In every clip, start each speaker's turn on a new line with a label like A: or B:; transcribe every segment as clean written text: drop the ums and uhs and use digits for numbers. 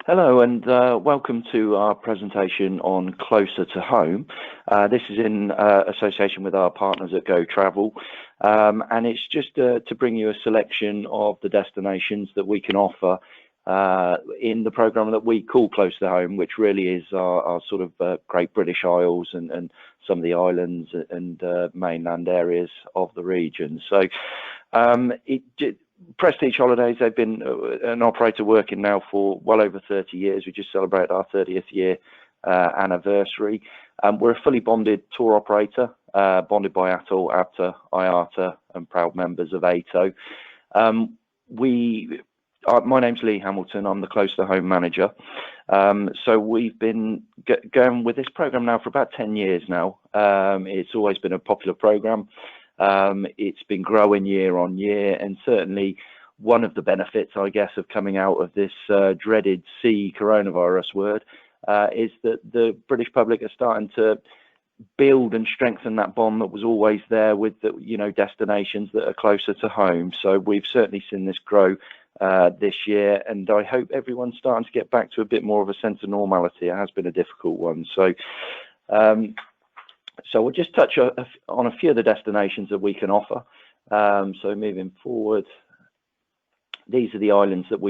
A: Hello and welcome to our presentation on Closer to Home. This is in association with our partners at Go Travel, and it's just to bring you a selection of the destinations that we can offer in the programme that we call Close to Home, which really is our sort of Great British Isles and some of the islands and mainland areas of the region. So Prestige Holidays, they've been an operator working now for well over 30 years. We just celebrated our 30th year anniversary. We're a fully bonded tour operator, bonded by ATOL, ABTA, IATA, and proud members of ATO. My name's Lee Hamilton. I'm the Close to Home manager. So we've been going with this program now for about 10 years now. It's always been a popular program. It's been growing year on year, and certainly one of the benefits, I guess, of coming out of this dreaded C coronavirus word is that the British public are starting to build and strengthen that bond that was always there with the, destinations that are closer to home. So we've certainly seen this grow this year, and I hope everyone's starting to get back to a bit more of a sense of normality. It has been a difficult one. So we'll just touch on a few of the destinations that we can offer. So moving forward, these are the islands that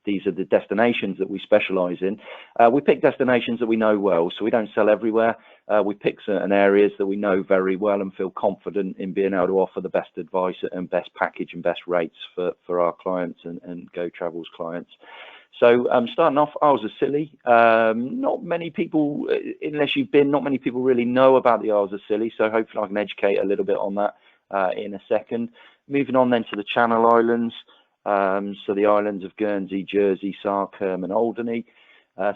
A: these are the destinations that we specialise in. We pick destinations that we know well, so we don't sell everywhere. We pick certain areas that we know very well and feel confident in being able to offer the best advice and best package and best rates for our clients and Go Travel's clients. So starting off, Isles of Scilly. Not many people, unless you've been, not many people really know about the Isles of Scilly, so hopefully I can educate a little bit on that in a second. Moving on then to the Channel Islands, so the islands of Guernsey, Jersey, Sark, Herm and Alderney,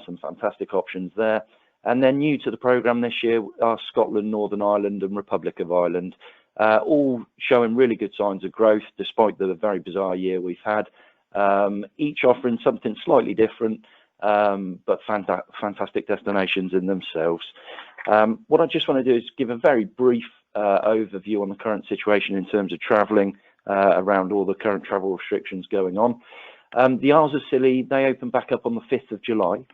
A: some fantastic options there. And then new to the programme this year are Scotland, Northern Ireland and Republic of Ireland, all showing really good signs of growth despite the very bizarre year we've had. Each offering something slightly different, but fantastic destinations in themselves. What I just want to do is give a very brief overview on the current situation in terms of travelling around all the current travel restrictions going on. The Isles of Scilly, they open back up on the 5th of July,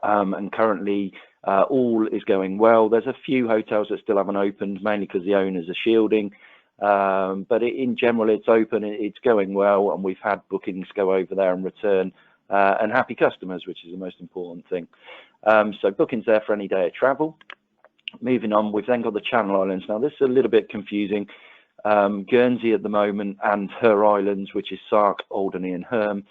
A: and currently all is going well. There's a few hotels that still haven't opened, mainly because the owners are shielding. But in general, it's open, it's going well, and we've had bookings go over there and return, and happy customers, which is the most important thing. So bookings there for any day of travel. Moving on, we've then got the Channel Islands. Now, this is a little bit confusing. Guernsey at the moment and her islands, which is Sark, Alderney and Herm,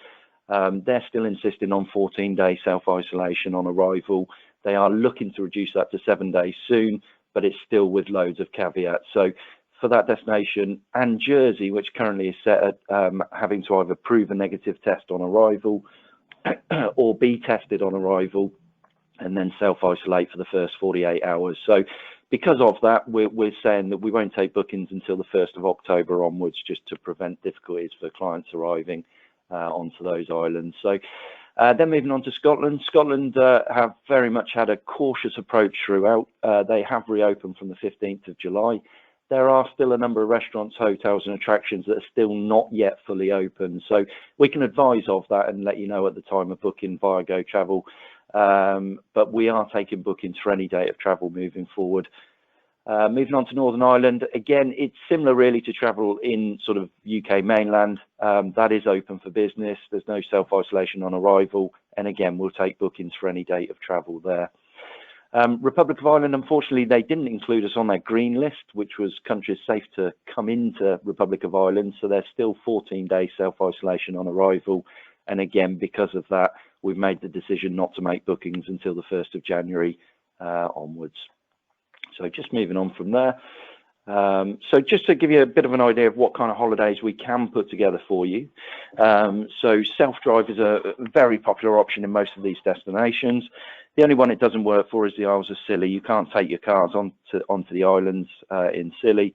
A: they're still insisting on 14-day self-isolation on arrival. They are looking to reduce that to 7 days soon, but it's still with loads of caveats. So for that destination, and Jersey, which currently is set at having to either prove a negative test on arrival or be tested on arrival and then self-isolate for the first 48 hours. So because of that, we're saying that we won't take bookings until the 1st of October onwards, just to prevent difficulties for clients arriving onto those islands. So then moving on to Scotland. Scotland have very much had a cautious approach throughout. They have reopened from the 15th of July. There are still a number of restaurants, hotels and attractions that are still not yet fully open. So we can advise of that and let you know at the time of booking via Go Travel. But we are taking bookings for any day of travel moving forward. Moving on to Northern Ireland, again, it's similar really to travel in sort of UK mainland. That is open for business. There's no self-isolation on arrival. And again, we'll take bookings for any date of travel there. Republic of Ireland, unfortunately, they didn't include us on their green list, which was countries safe to come into Republic of Ireland. So there's still 14-day self-isolation on arrival. And again, because of that, we've made the decision not to make bookings until the 1st of January onwards. So just moving on from there. So just to give you a bit of an idea of what kind of holidays we can put together for you. So self-drive is a very popular option in most of these destinations. The only one it doesn't work for is the Isles of Scilly. You can't take your cars onto the islands in Scilly.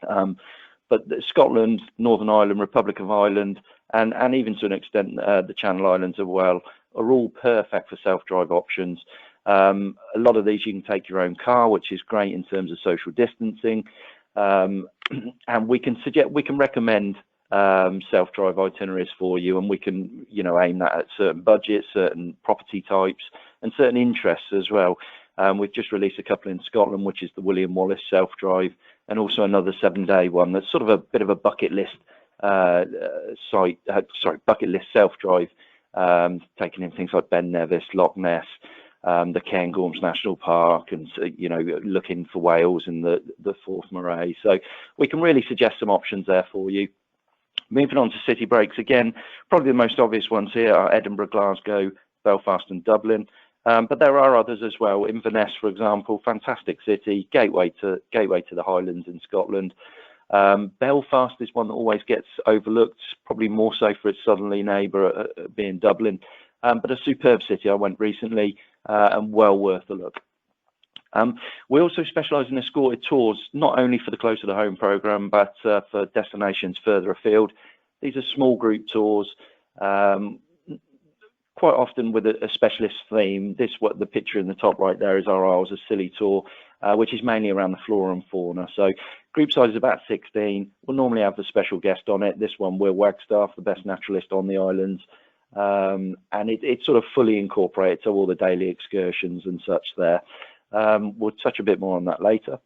A: But Scotland, Northern Ireland, Republic of Ireland, and even to an extent the Channel Islands as well, are all perfect for self-drive options. A lot of these you can take your own car, which is great in terms of social distancing, and we can recommend self-drive itineraries for you, and we can, aim that at certain budgets, certain property types, and certain interests as well. We've just released a couple in Scotland, which is the William Wallace self-drive, and also another 7-day one that's sort of a bit of a bucket list bucket list self-drive, taking in things like Ben Nevis, Loch Ness, the Cairngorms National Park, and looking for whales in the Forth Murray. So we can really suggest some options there for you. Moving on to city breaks, again, probably the most obvious ones here are Edinburgh, Glasgow, Belfast and Dublin. But there are others as well. Inverness, for example, fantastic city, gateway to the Highlands in Scotland. Belfast is one that always gets overlooked, probably more so for its southerly neighbour being Dublin, but a superb city. I went recently and well worth a look. We also specialise in escorted tours, not only for the Closer to Home programme, but for destinations further afield. These are small group tours, quite often with a specialist theme. What the picture in the top right there is our Isles of Scilly tour, which is mainly around the flora and fauna. So group size is about 16. We'll normally have a special guest on it. This one, Will Wagstaff, the best naturalist on the islands. And it's sort of fully incorporated to all the daily excursions and such there. We'll touch a bit more on that later.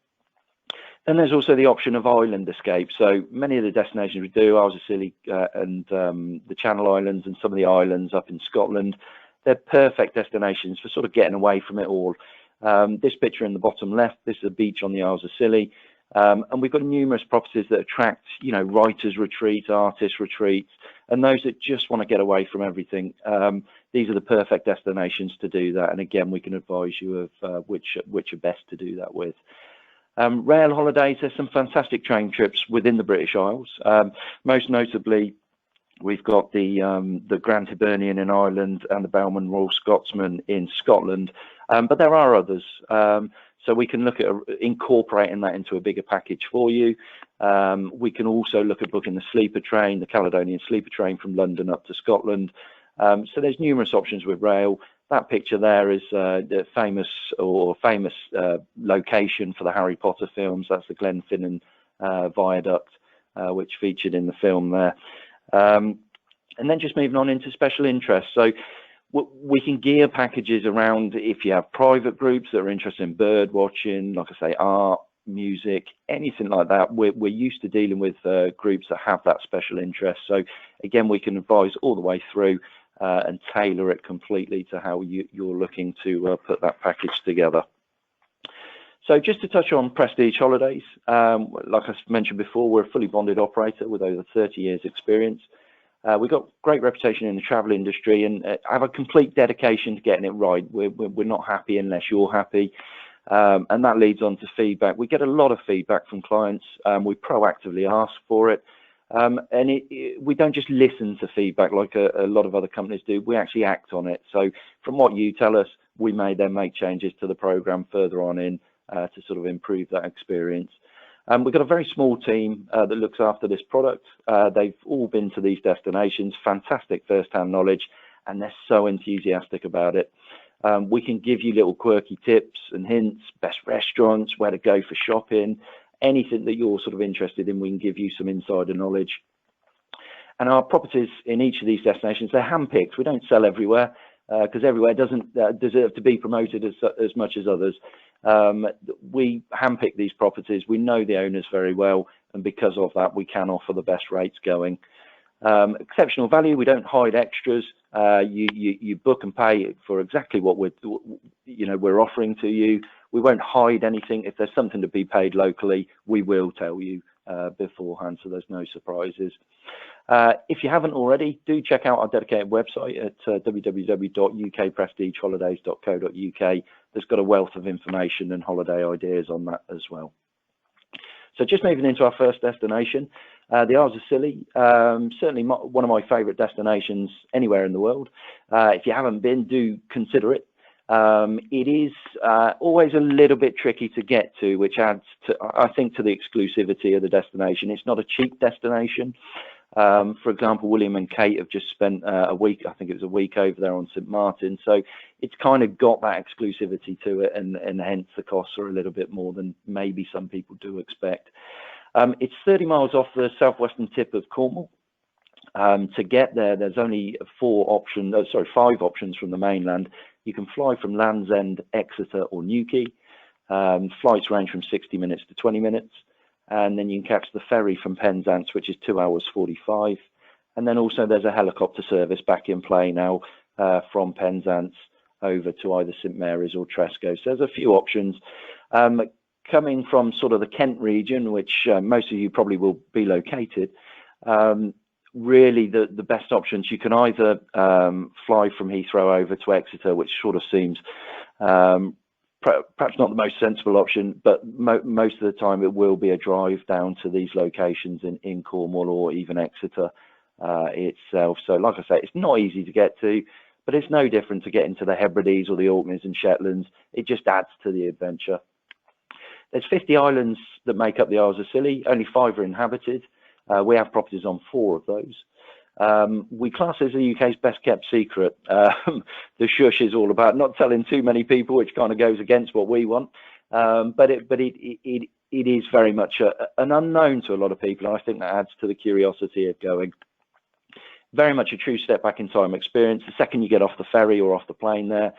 A: Then there's also the option of island escape. So many of the destinations we do, Isles of Scilly and the Channel Islands and some of the islands up in Scotland, they're perfect destinations for sort of getting away from it all. This picture in the bottom left, this is a beach on the Isles of Scilly. And we've got numerous properties that attract, writers' retreats, artists' retreats, and those that just want to get away from everything. These are the perfect destinations to do that. And again, we can advise you of which are best to do that with. Rail holidays, there's some fantastic train trips within the British Isles. Most notably, we've got the Grand Hibernian in Ireland and the Bowman Royal Scotsman in Scotland. But there are others. So we can look at incorporating that into a bigger package for you. We can also look at booking the sleeper train, the Caledonian sleeper train from London up to Scotland. So there's numerous options with rail. That picture there is the famous location for the Harry Potter films. That's the Glenfinnan Viaduct, which featured in the film there. And then just moving on into special interests. So we can gear packages around if you have private groups that are interested in bird watching, like I say, art, music, anything like that. We're used to dealing with groups that have that special interest. So again, we can advise all the way through and tailor it completely to how you're looking to put that package together. So just to touch on Prestige Holidays, like I mentioned before, we're a fully bonded operator with over 30 years experience. We've got great reputation in the travel industry and have a complete dedication to getting it right. We're not happy unless you're happy. And that leads on to feedback. We get a lot of feedback from clients. We proactively ask for it. And we don't just listen to feedback like a lot of other companies do. We actually act on it. So from what you tell us, we may then make changes to the program further on in to sort of improve that experience. We've got a very small team that looks after this product. They've all been to these destinations, fantastic first-hand knowledge, and they're so enthusiastic about it. We can give you little quirky tips and hints, best restaurants, where to go for shopping, anything that you're sort of interested in, we can give you some insider knowledge. And our properties in each of these destinations, they're handpicked. We don't sell everywhere because everywhere doesn't deserve to be promoted as much as others. We handpick these properties. We know the owners very well, and because of that, we can offer the best rates going. Exceptional value. We don't hide extras. You book and pay for exactly what we're offering to you. We won't hide anything. If there's something to be paid locally, we will tell you beforehand, so there's no surprises. If you haven't already, do check out our dedicated website at www.ukprestigeholidays.co.uk. There's got a wealth of information and holiday ideas on that as well. So just moving into our first destination, the Isles of Scilly, certainly one of my favourite destinations anywhere in the world. If you haven't been, do consider it. It is always a little bit tricky to get to, which adds to, I think, to the exclusivity of the destination. It's not a cheap destination. For example, William and Kate have just spent a week, I think it was a week over there on St. Martin. So it's kind of got that exclusivity to it, and hence the costs are a little bit more than maybe some people do expect. It's 30 miles off the southwestern tip of Cornwall. To get there, there's only five options from the mainland. You can fly from Land's End, Exeter, or Newquay. Flights range from 60 minutes to 20 minutes. And then you can catch the ferry from Penzance, which is 2 hours 45. And then also there's a helicopter service back in play now from Penzance over to either St Mary's or Tresco. So there's a few options. Coming from sort of the Kent region, which most of you probably will be located, really the best options, you can either fly from Heathrow over to Exeter, which sort of seems perhaps not the most sensible option, but most of the time it will be a drive down to these locations in Cornwall or even Exeter itself. So like I say, it's not easy to get to, but it's no different to getting to the Hebrides or the Orkneys and Shetlands. It just adds to the adventure. There's 50 islands that make up the Isles of Scilly. Only 5 are inhabited. We have properties on 4 of those. We class it as the UK's best kept secret. The shush is all about not telling too many people, which kind of goes against what we want. But it is very much an unknown to a lot of people. And I think that adds to the curiosity of going. Very much a true step back in time experience. The second you get off the ferry or off the plane there,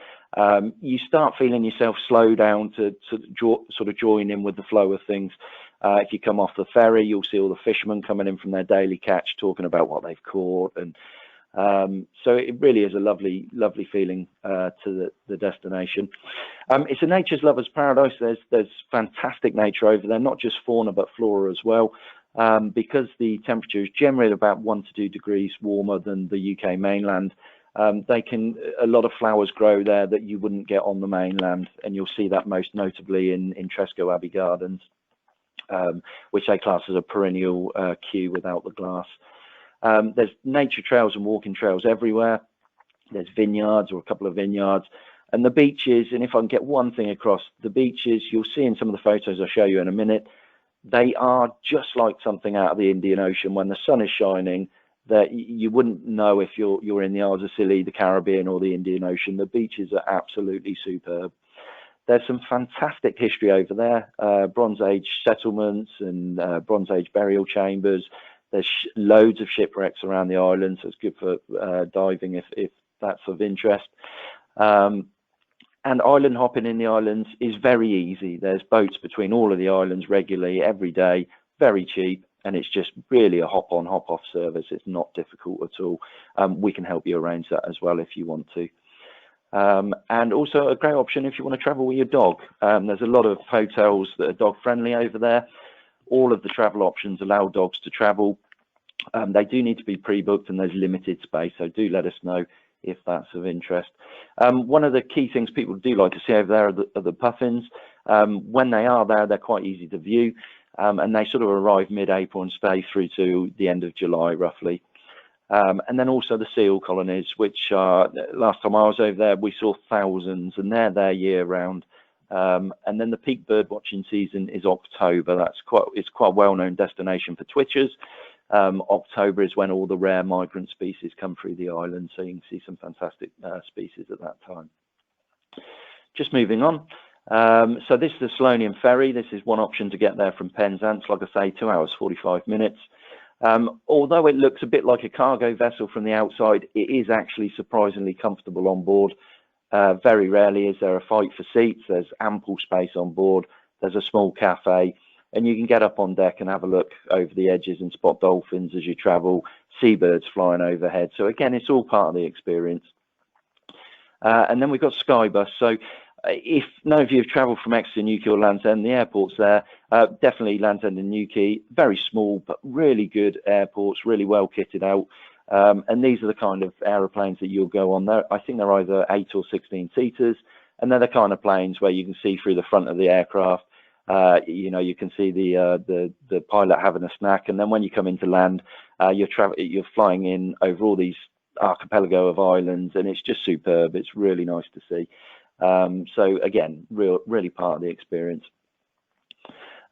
A: you start feeling yourself slow down to sort of join in with the flow of things. If you come off the ferry, you'll see all the fishermen coming in from their daily catch, talking about what they've caught. And so it really is a lovely, lovely feeling to the destination. It's a nature's lover's paradise. There's fantastic nature over there, not just fauna, but flora as well. Because the temperature is generally about 1 to 2 degrees warmer than the UK mainland, a lot of flowers grow there that you wouldn't get on the mainland, and you'll see that most notably in Tresco Abbey Gardens, which they class as a perennial queue without the glass. There's nature trails and walking trails everywhere. There's vineyards or a couple of vineyards. And the beaches, and if I can get one thing across, the beaches, you'll see in some of the photos I'll show you in a minute, they are just like something out of the Indian Ocean. When the sun is shining, that you wouldn't know if you're in the Isles of Scilly, the Caribbean, or the Indian Ocean. The beaches are absolutely superb. There's some fantastic history over there, Bronze Age settlements and Bronze Age burial chambers. There's loads of shipwrecks around the island, so it's good for diving if that's of interest. And island hopping in the islands is very easy. There's boats between all of the islands regularly, every day, very cheap, and it's just really a hop-on, hop-off service. It's not difficult at all. We can help you arrange that as well if you want to. And also a great option if you want to travel with your dog. There's a lot of hotels that are dog-friendly over there. All of the travel options allow dogs to travel. They do need to be pre-booked, and there's limited space, so do let us know if that's of interest. One of the key things people do like to see over there are the puffins. When they are there, they're quite easy to view, and they sort of arrive mid-April and stay through to the end of July, roughly. And then also the seal colonies, which last time I was over there, we saw thousands, and they're there year-round. And then the peak bird watching season is October. It's quite a well-known destination for twitchers. October is when all the rare migrant species come through the island, so you can see some fantastic species at that time. Just moving on. So this is the Salonian Ferry. This is one option to get there from Penzance. Like I say, 2 hours, 45 minutes. Although it looks a bit like a cargo vessel from the outside, it is actually surprisingly comfortable on board. Very rarely is there a fight for seats. There's ample space on board. There's a small cafe, and you can get up on deck and have a look over the edges and spot dolphins as you travel, seabirds flying overhead. So again, it's all part of the experience. And then we've got Skybus. So if none of you have travelled from Exeter, Newquay or Land's End, the airports there, definitely Land's End and Newquay, very small but really good airports, really well kitted out. And these are the kind of aeroplanes that you'll go on there. I think they're either 8 or 16 seaters, and they're the kind of planes where you can see through the front of the aircraft. You can see the pilot having a snack, and then when you come into land, you're flying in over all these archipelago of islands, and it's just superb. It's really nice to see. So again, really part of the experience.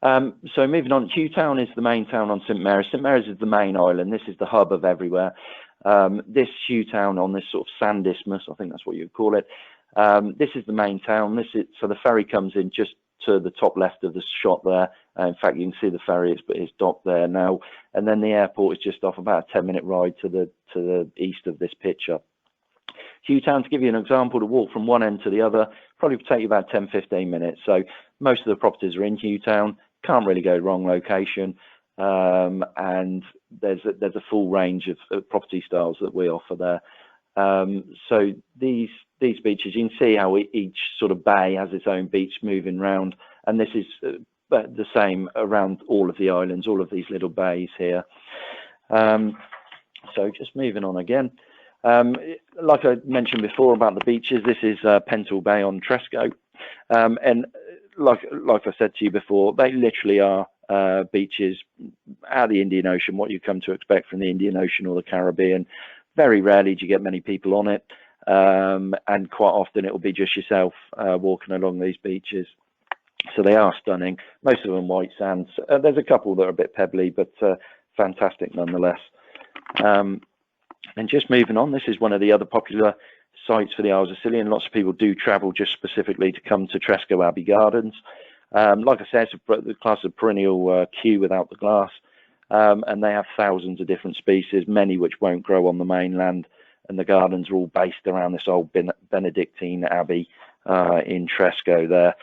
A: So moving on, Hugh is the main town on St Mary's. St Mary's is the main island. This is the hub of everywhere. This Hugh on this sort of sand isthmus, I think that's what you'd call it. This is the main town. So the ferry comes in just to the top left of the shot there. In fact, you can see the ferry is docked there now, and then the airport is just off, about a 10-minute ride to the east of this picture. Hughtown, to give you an example, to walk from one end to the other probably take you about 10-15 minutes. So most of the properties are in Hughtown, can't really go wrong location, and there's a full range of property styles that we offer there. So these beaches, you can see how each sort of bay has its own beach moving round, and this is the same around all of the islands, all of these little bays here. So just moving on again. Like I mentioned before about the beaches, this is Pental Bay on Tresco, and like I said to you before, they literally are beaches out of the Indian Ocean, what you come to expect from the Indian Ocean or the Caribbean. Very rarely do you get many people on it, and quite often it will be just yourself walking along these beaches. So they are stunning, most of them white sands. There's a couple that are a bit pebbly, but fantastic nonetheless. And just moving on, this is one of the other popular sites for the Isles of Scilly, and lots of people do travel just specifically to come to Tresco Abbey Gardens. Like I said, it's the class of perennial Kew without the glass, and they have thousands of different species, many which won't grow on the mainland, and the gardens are all based around this old Benedictine Abbey in Tresco there.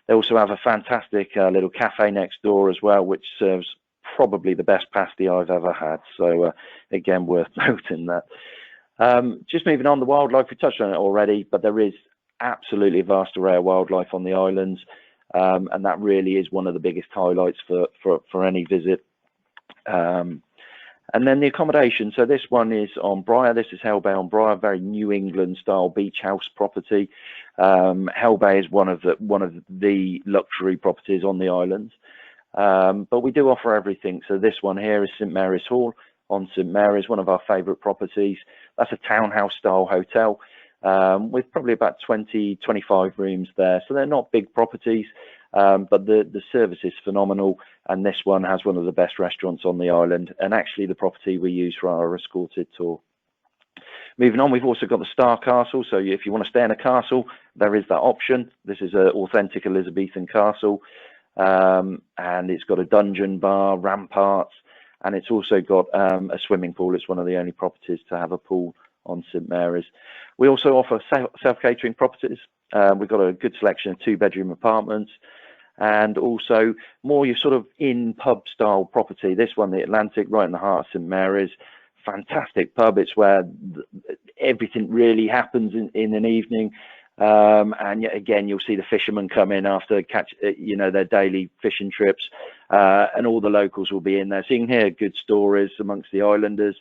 A: They also have a fantastic little cafe next door as well, which serves probably the best pasty I've ever had. So again, worth noting that. Just moving on, the wildlife, we touched on it already, but there is absolutely a vast array of wildlife on the islands, and that really is one of the biggest highlights for any visit. And then the accommodation. So this one is on Briar. This is Hell Bay on Briar, very New England style beach house property. Hell Bay is one of the luxury properties on the islands, but we do offer everything. So this one here is St Mary's Hall on St Mary's, one of our favourite properties. That's a townhouse style hotel with probably about 20-25 rooms there. So they're not big properties, but the service is phenomenal, and this one has one of the best restaurants on the island, and actually the property we use for our escorted tour. Moving on, we've also got the Star Castle. So if you want to stay in a castle, there is that option. This is an authentic Elizabethan castle, and it's got a dungeon bar, ramparts, and it's also got a swimming pool. It's one of the only properties to have a pool on St Mary's. We also offer self-catering properties. We've got a good selection of 2-bedroom apartments, and also more your sort of in pub style property. This one, the Atlantic, right in the heart of St Mary's. Fantastic pub. It's where everything really happens in an evening, and yet again you'll see the fishermen come in after their daily fishing trips, and all the locals will be in there, so you can hear good stories amongst the islanders.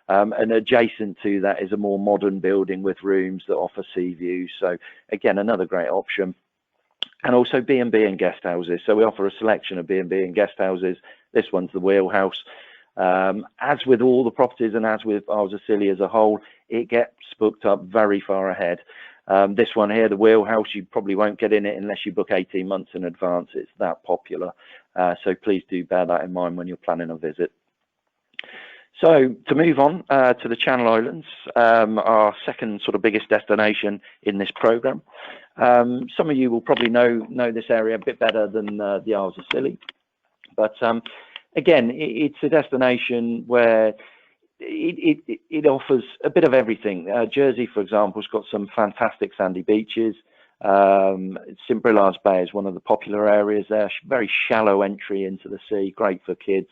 A: And adjacent to that is a more modern building with rooms that offer sea views. So again, another great option. And also B&B and guest houses. So we offer a selection of B&B and guest houses. This one's the Wheelhouse. As with all the properties and as with Isles of Scilly as a whole, it gets booked up very far ahead. This one here, the Wheelhouse, you probably won't get in it unless you book 18 months in advance. It's that popular. So please do bear that in mind when you're planning a visit. So to move on to the Channel Islands, our second sort of biggest destination in this program. Some of you will probably know this area a bit better than the Isles of Scilly, but again, it's a destination where it offers a bit of everything. Jersey, for example, has got some fantastic sandy beaches. St Brillar's Bay is one of the popular areas there. Very shallow entry into the sea, great for kids.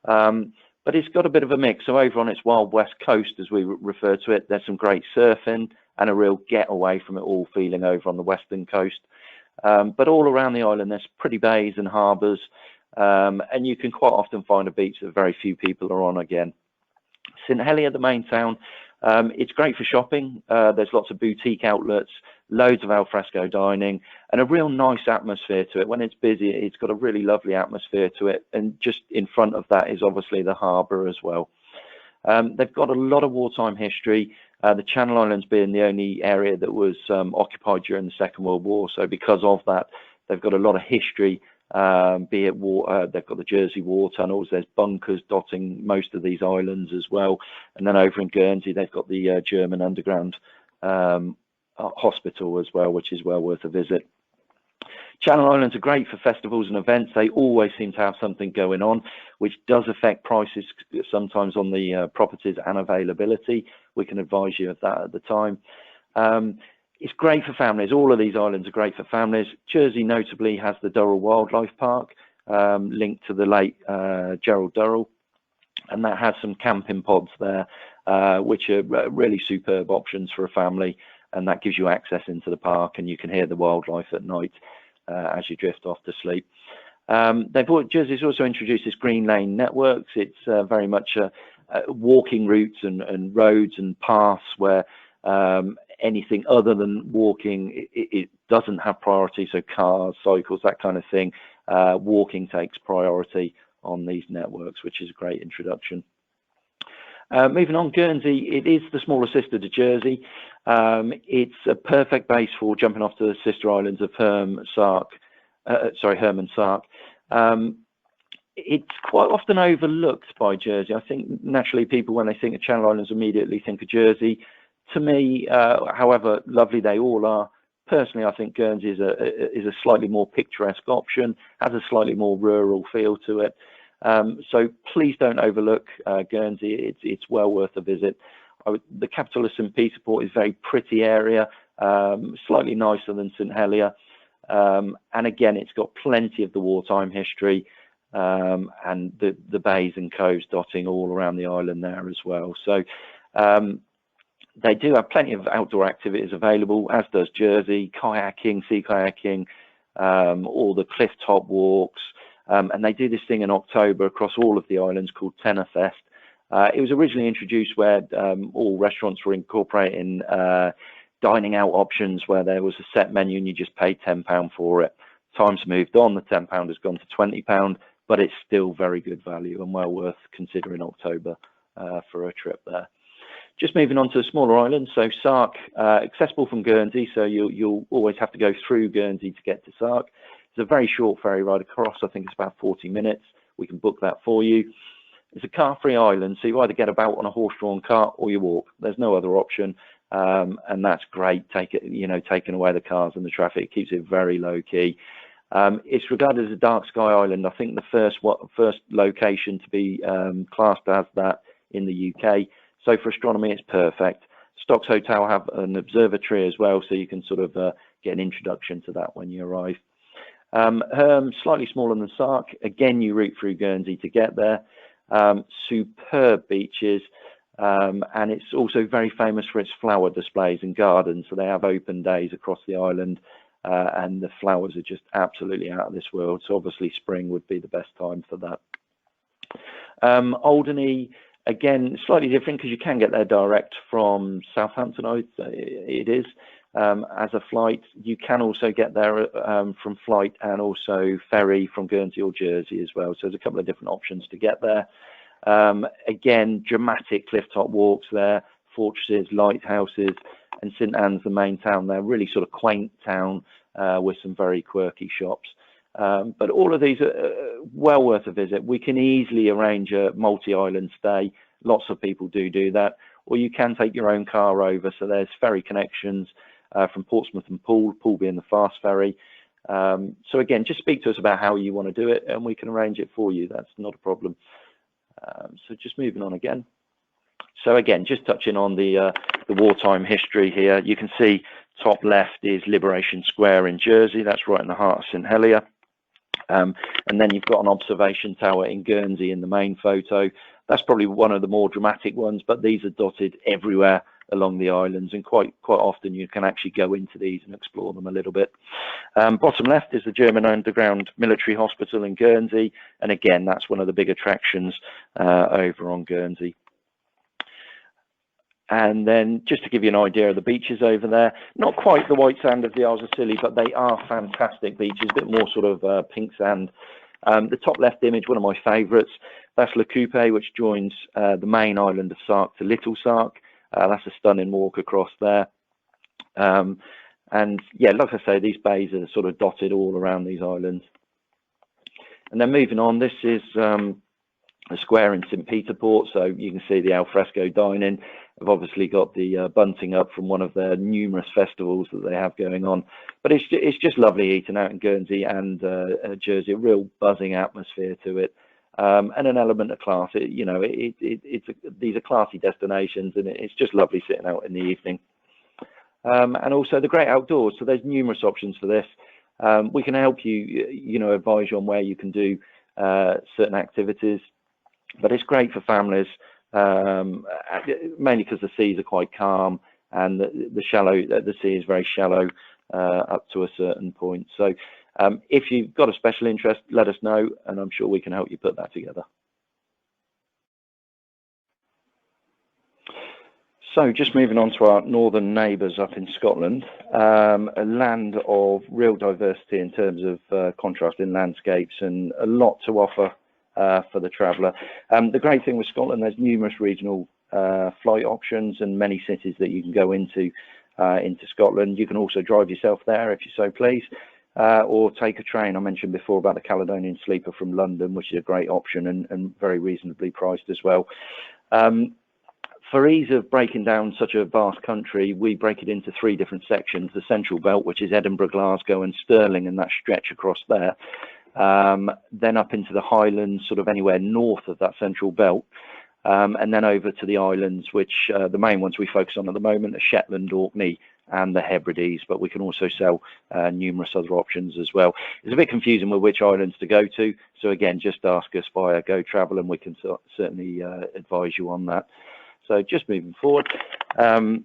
A: But it's got a bit of a mix. So over on its Wild West Coast, as we refer to it, there's some great surfing and a real getaway from it all feeling over on the western coast. But all around the island, there's pretty bays and harbours, and you can quite often find a beach that very few people are on again. St Helier, the main town, it's great for shopping. There's lots of boutique outlets, loads of alfresco dining, and a real nice atmosphere to it. When it's busy, it's got a really lovely atmosphere to it, and just in front of that is obviously the harbour as well. They've got a lot of wartime history, the Channel Islands being the only area that was occupied during the Second World War, so because of that, they've got a lot of history, be it war. They've got the Jersey war tunnels, there's bunkers dotting most of these islands as well, and then over in Guernsey they've got the German underground hospital as well, which is well worth a visit. Channel Islands are great for festivals and events. They always seem to have something going on, which does affect prices sometimes on the properties and availability. We can advise you of that at the time. It's great for families. All of these islands are great for families. Jersey notably has the Durrell Wildlife Park, linked to the late Gerald Durrell, and that has some camping pods there, which are really superb options for a family, and that gives you access into the park, and you can hear the wildlife at night as you drift off to sleep. Jersey's also introduced this Green Lane networks. It's very much walking routes and roads and paths where anything other than walking, it doesn't have priority. So cars, cycles, that kind of thing. Walking takes priority on these networks, which is a great introduction. Moving on, Guernsey, it is the smaller sister to Jersey. It's a perfect base for jumping off to the sister islands of Herm and Sark. It's quite often overlooked by Jersey. I think naturally people, when they think of Channel Islands, immediately think of Jersey. To me, however lovely they all are, personally, I think Guernsey is a slightly more picturesque option, has a slightly more rural feel to it. So please don't overlook Guernsey. It's well worth a visit. The capital of St. Peter Port is a very pretty area, slightly nicer than St. Helier. And again, it's got plenty of the wartime history and the bays and coves dotting all around the island there as well. So they do have plenty of outdoor activities available, as does Jersey, kayaking, sea kayaking, all the cliff top walks. And they do this thing in October across all of the islands called Tenor Fest. It was originally introduced where all restaurants were incorporating dining out options where there was a set menu and you just paid £10 for it. Time's moved on, the £10 has gone to £20, but it's still very good value and well worth considering October for a trip there. Just moving on to the smaller islands, so Sark, accessible from Guernsey, so you'll always have to go through Guernsey to get to Sark. It's a very short ferry ride across. I think it's about 40 minutes. We can book that for you. It's a car-free island, so you either get about on a horse-drawn cart or you walk. There's no other option, and that's great. Taking away the cars and the traffic, it keeps it very low-key. It's regarded as a dark sky island. I think the first location to be classed as that in the UK. So for astronomy, it's perfect. Stocks Hotel have an observatory as well, so you can sort of get an introduction to that when you arrive. Herm, slightly smaller than Sark. Again, you route through Guernsey to get there. Superb beaches, and it's also very famous for its flower displays and gardens. So they have open days across the island, and the flowers are just absolutely out of this world. So obviously spring would be the best time for that. Alderney, again, slightly different because you can get there direct from Southampton, it is, as a flight. You can also get there from flight and also ferry from Guernsey or Jersey as well. So there's a couple of different options to get there. Again, dramatic cliff-top walks there, fortresses, lighthouses, and St Anne's, the main town there, really sort of quaint town with some very quirky shops. But all of these are well worth a visit. We can easily arrange a multi-island stay. Lots of people do that. Or you can take your own car over. So there's ferry connections from Portsmouth and Poole being the fast ferry. So again, just speak to us about how you want to do it and we can arrange it for you. That's not a problem. So just moving on again. So again, just touching on the wartime history here. You can see top left is Liberation Square in Jersey. That's right in the heart of St Helier. And then you've got an observation tower in Guernsey in the main photo. That's probably one of the more dramatic ones, but these are dotted everywhere along the islands, and quite often you can actually go into these and explore them a little bit. Bottom left is the German underground military hospital in Guernsey, and again, that's one of the big attractions over on Guernsey. And then just to give you an idea of the beaches over there, not quite the white sand of the Isles of Scilly, but they are fantastic beaches, a bit more sort of pink sand. The top left image, one of my favourites, that's Le Coupe, which joins the main island of Sark to Little Sark. That's a stunning walk across there. And yeah, like I say, these bays are sort of dotted all around these islands. And then moving on, this is a square in St Peter Port, so you can see the alfresco dining. I've obviously got the bunting up from one of their numerous festivals that they have going on, but it's just lovely eating out in Guernsey and Jersey. A real buzzing atmosphere to it, and an element of class. These are classy destinations, and it's just lovely sitting out in the evening. And also the great outdoors. So there's numerous options for this. We can help you, advise you on where you can do certain activities, but it's great for families, mainly because the seas are quite calm and the sea is very shallow up to a certain point. So if you've got a special interest, let us know, and I'm sure we can help you put that together. So just moving on to our northern neighbours up in Scotland, a land of real diversity in terms of contrasting landscapes and a lot to offer for the traveller. The great thing with Scotland, there's numerous regional flight options and many cities that you can go into Scotland. You can also drive yourself there if you so please, or take a train. I mentioned before about the Caledonian Sleeper from London, which is a great option and very reasonably priced as well. For ease of breaking down such a vast country, we break it into 3 different sections. The Central Belt, which is Edinburgh, Glasgow and Stirling, and that stretch across there. Then up into the Highlands, sort of anywhere north of that Central Belt. And then over to the islands, which the main ones we focus on at the moment are Shetland, Orkney and the Hebrides, but we can also sell numerous other options as well. It's a bit confusing with which islands to go to. So again, just ask us via Go Travel and we can certainly advise you on that. So just moving forward, the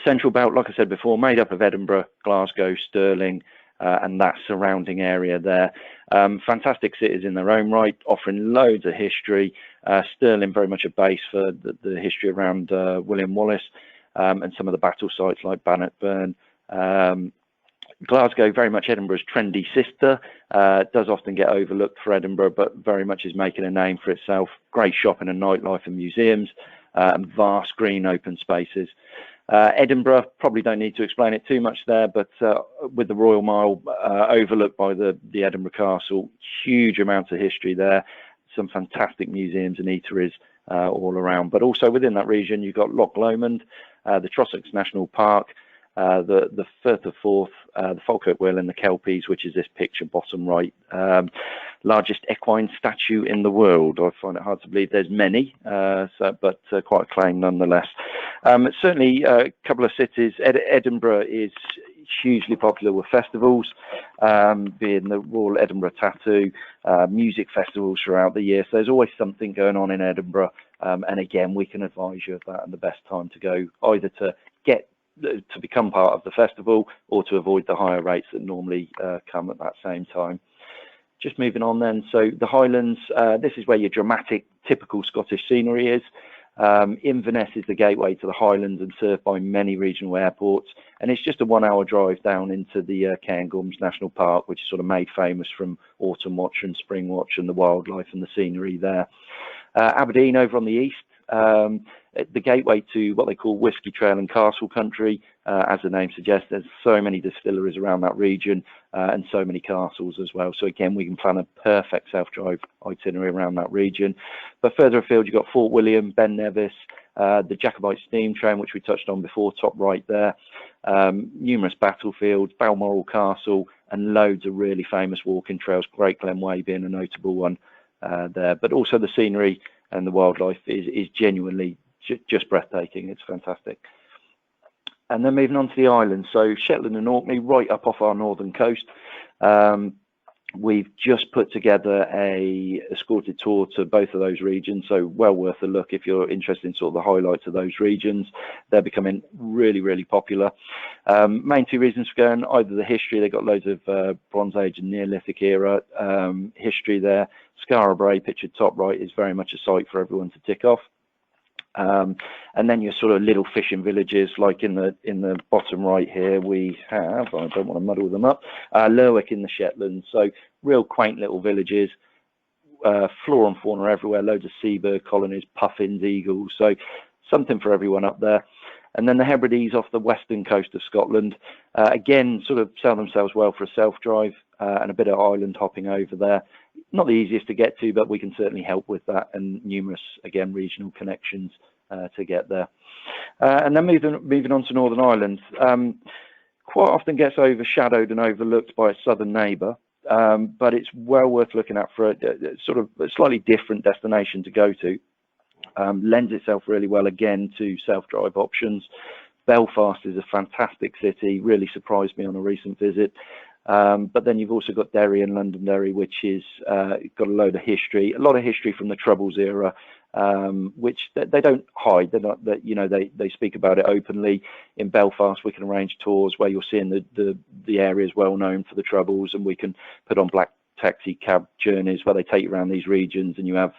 A: Central Belt, like I said before, made up of Edinburgh, Glasgow, Stirling, and that surrounding area there. Fantastic cities in their own right, offering loads of history. Stirling very much a base for the history around William Wallace and some of the battle sites like Bannockburn. Glasgow, very much Edinburgh's trendy sister, does often get overlooked for Edinburgh, but very much is making a name for itself. Great shopping and nightlife and museums. And vast green open spaces. Edinburgh, probably don't need to explain it too much there, but with the Royal Mile overlooked by the Edinburgh Castle, huge amounts of history there, some fantastic museums and eateries all around. But also within that region, you've got Loch Lomond, the Trossachs National Park, the Firth of Forth, the Falkirk Wheel and the Kelpies, which is this picture bottom right. Largest equine statue in the world. I find it hard to believe there's many, but quite a claim nonetheless. Certainly a couple of cities. Edinburgh is hugely popular with festivals, being the Royal Edinburgh Tattoo, music festivals throughout the year. So there's always something going on in Edinburgh. And again, we can advise you of that and the best time to go, either to become part of the festival or to avoid the higher rates that normally come at that same time. Just moving on then, so the Highlands, this is where your dramatic, typical Scottish scenery is. Inverness is the gateway to the Highlands and served by many regional airports, and it's just a 1-hour drive down into the Cairngorms National Park, which is sort of made famous from Autumn Watch and Spring Watch and the wildlife and the scenery there. Aberdeen over on the east, the gateway to what they call Whiskey Trail and Castle Country. As the name suggests, there's so many distilleries around that region and so many castles as well. So again, we can plan a perfect self-drive itinerary around that region. But further afield, you've got Fort William, Ben Nevis, the Jacobite steam train, which we touched on before, top right there. Numerous battlefields, Balmoral Castle, and loads of really famous walking trails, Great Glen Way being a notable one there. But also the scenery and the wildlife is genuinely just breathtaking. It's fantastic. And then moving on to the islands, so Shetland and Orkney, right up off our northern coast. We've just put together a escorted tour to both of those regions, so well worth a look if you're interested in sort of the highlights of those regions. They're becoming really, really popular. Main 2 reasons for going, either the history, they've got loads of Bronze Age and Neolithic era history there. Skara Brae, pictured top right, is very much a site for everyone to tick off. And then your sort of little fishing villages, like in the bottom right here, we have, I don't want to muddle them up, Lerwick in the Shetlands. So real quaint little villages, flora and fauna everywhere, loads of seabird colonies, puffins, eagles. So something for everyone up there. And then the Hebrides off the western coast of Scotland, again, sort of sell themselves well for a self-drive and a bit of island hopping over there. not the easiest to get to, but we can certainly help with that, and numerous, again, regional connections to get there. And then moving on to Northern Ireland, quite often gets overshadowed and overlooked by a southern neighbour, but it's well worth looking at for a sort of a slightly different destination to go to. Lends itself really well again to self-drive options. Belfast is a fantastic city, really surprised me on a recent visit. But then you've also got Derry and Londonderry, which is got a load of history, from the Troubles era, which they don't hide. They're not, that, you know, they speak about it openly. In Belfast, we can arrange tours where you're seeing the areas well known for the Troubles, and we can put on black taxi cab journeys where they take you around these regions, and you have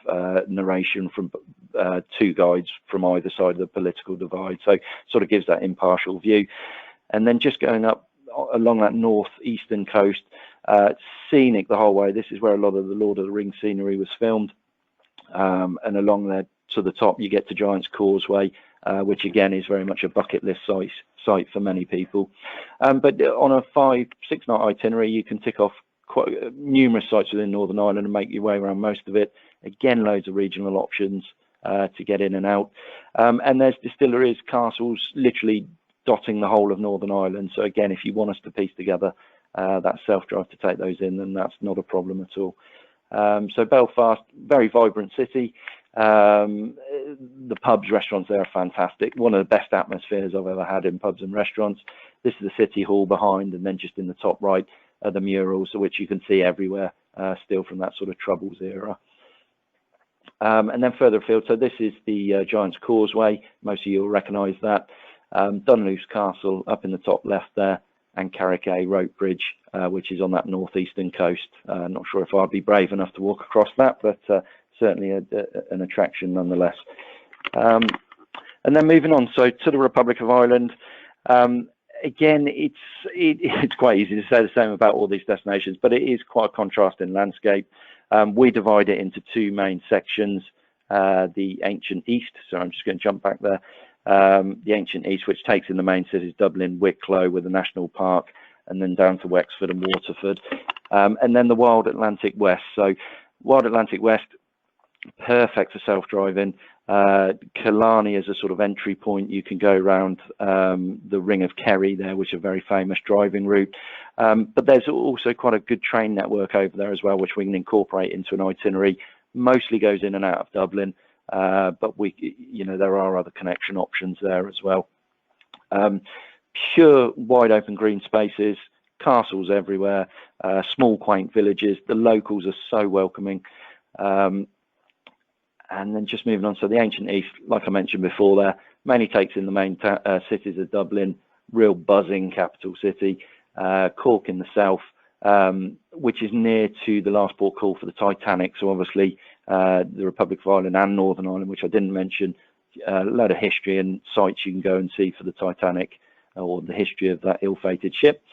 A: narration from two guides from either side of the political divide, so sort of gives that impartial view. And then just going up along that northeastern coast, scenic the whole way. This is where a lot of the Lord of the Rings scenery was filmed, and along there to the top you get to Giant's Causeway, which again is very much a bucket list site for many people. But on a 5-6 night itinerary, you can tick off quite numerous sites within Northern Ireland and make your way around most of it. Again, loads of regional options to get in and out, and there's distilleries, castles, literally dotting the whole of Northern Ireland. So again, if you want us to piece together that self-drive to take those in, then that's not a problem at all. So Belfast, very vibrant city. The pubs, restaurants there are fantastic. One of the best atmospheres I've ever had in pubs and restaurants. This is the city hall behind, and then just in the top right are the murals, which you can see everywhere, still from that sort of Troubles era. And then further afield, so this is the Giant's Causeway. Most of you will recognise that. Dunluce Castle up in the top left there, and Carrickay Rope Bridge, which is on that northeastern coast. Not sure if I'd be brave enough to walk across that, but certainly an attraction nonetheless. And then moving on, so to the Republic of Ireland. Again, it's quite easy to say the same about all these destinations, but it is quite a contrasting landscape. We divide it into two main sections, the Ancient East, so I'm just going to jump back there. The Ancient East, which takes in the main cities, Dublin, Wicklow with the National Park, and then down to Wexford and Waterford. And then the Wild Atlantic West. So Wild Atlantic West, perfect for self-driving. Killarney is a sort of entry point. You can go around the Ring of Kerry there, which is a very famous driving route. But there's also quite a good train network over there as well, which we can incorporate into an itinerary. Mostly goes in and out of Dublin. But there are other connection options there as well. Pure wide open green spaces, castles everywhere, small quaint villages. The locals are so welcoming. And then just moving on, so the Ancient East, like I mentioned before there, mainly takes in the main cities of Dublin, real buzzing capital city. Cork in the south, which is near to the last port call for the Titanic. So obviously the Republic of Ireland and Northern Ireland, which I didn't mention, a load of history and sites you can go and see for the Titanic, or the history of that ill-fated ship.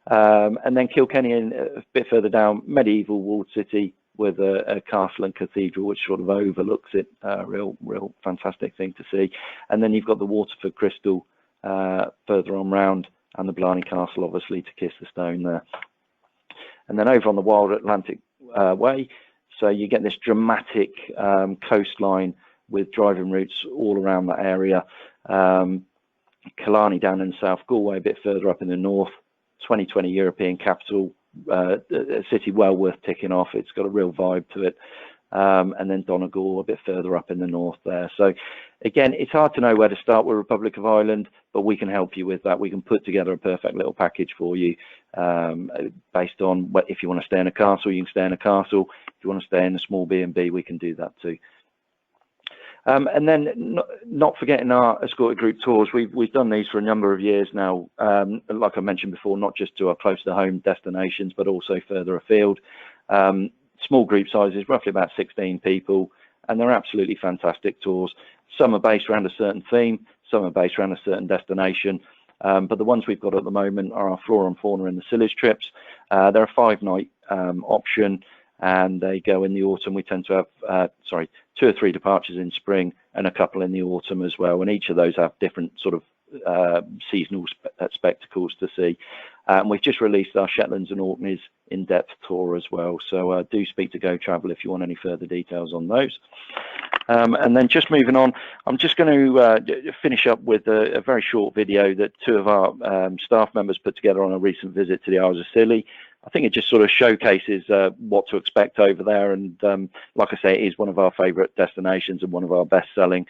A: And then Kilkenny, a bit further down, medieval walled city with a castle and cathedral which sort of overlooks it. Real fantastic thing to see. And then you've got the Waterford Crystal further on round, and the Blarney Castle, obviously, to kiss the stone there. And then over on the Wild Atlantic Way, so you get this dramatic coastline with driving routes all around that area. Killarney down in the south, Galway a bit further up in the north. 2020 European capital, a city well worth ticking off. It's got a real vibe to it. And then Donegal a bit further up in the north there. So again, it's hard to know where to start with Republic of Ireland, but we can help you with that. We can put together a perfect little package for you, based on if you want to stay in a castle, you can stay in a castle. If you want to stay in a small B&B, we can do that too. And then not forgetting our escorted group tours. We've done these for a number of years now. Like I mentioned before, not just to our close to home destinations, but also further afield. Small group sizes, roughly about 16 people, and they're absolutely fantastic tours. Some are based around a certain theme, some are based around a certain destination, but the ones we've got at the moment are our Flora and Fauna and the Sillies trips. They're a 5-night option, and they go in the autumn. We tend to have 2 or 3 departures in spring and a couple in the autumn as well, and each of those have different sort of seasonal spectacles to see. And we've just released our Shetlands and Orkneys in-depth tour as well. So do speak to Go Travel if you want any further details on those. And then just moving on, I'm just going to finish up with a very short video that two of our staff members put together on a recent visit to the Isles of Scilly. I think it just sort of showcases what to expect over there. And like I say, it is one of our favourite destinations and one of our best selling.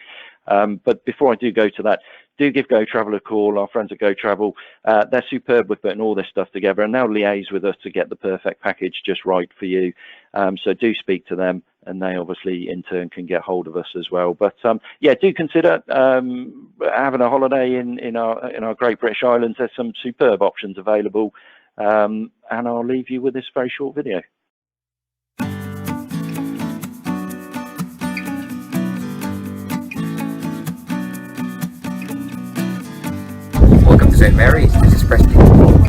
A: But before I do go to that, do give Go Travel a call. Our friends at Go Travel, they're superb with putting all this stuff together, and they'll liaise with us to get the perfect package just right for you. So do speak to them, and they obviously in turn can get hold of us as well. But yeah, do consider having a holiday in our Great British Islands. There's some superb options available, and I'll leave you with this very short video.
B: Welcome to St Mary's. This is Preston.